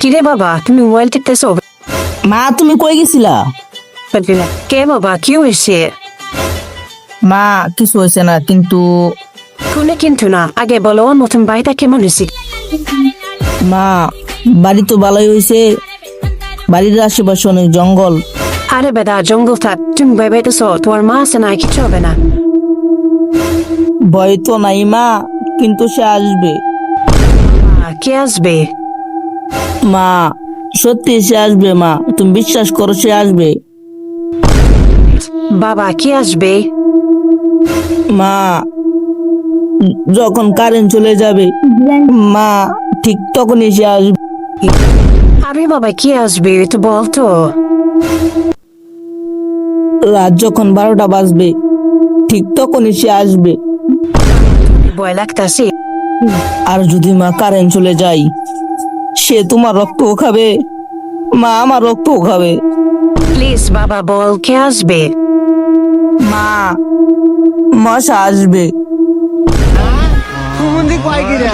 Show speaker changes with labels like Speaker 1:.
Speaker 1: কিরে বাবা, তুমি মোবাইল টিপতেছো?
Speaker 2: মা তুমি কই গেছিলা?
Speaker 1: কে বাবা, কি হয়েছে?
Speaker 2: মা কিছু হয়েছে না, কিন্তু
Speaker 1: কোনে কিন্তু না, আগে বলো নতুন বাড়িটা কেমন হয়েছে?
Speaker 2: মা বাড়ি তো ভালোই হয়েছে, বাড়ির আশেপাশে অনেক জঙ্গল।
Speaker 1: আরে বেদা, জঙ্গল থাক, তুমি ভেবেতেছো তোমার মা আছে না, কিছু হবে না।
Speaker 2: ভয় তো নাই মা, কিন্তু সে আসবে।
Speaker 1: কে আসবে?
Speaker 2: মা সত্যি সে আসবে মা, তুমি বিশ্বাস করো সে আসবে।
Speaker 1: বাবা, কি আসবে?
Speaker 2: মা যখন কারেন্ট চলে যাবে মা, ঠিক তখনই সে আসবে।
Speaker 1: আরে বাবা, কি আসবে তো বলতো?
Speaker 2: রাত যখন 12টা বাজবে ঠিক তখনই সে আসবে।
Speaker 1: ভয় লাগতাছে।
Speaker 2: আর যদি মা কারেন্ট চলে যায়, সে তোমার রক্তও খাবে মা, আমার রক্তও খাবে।
Speaker 1: প্লিজ বাবা বল, কে আসবে?
Speaker 2: মা মশা আসবে।
Speaker 3: কুমন্দি কয় কি রে?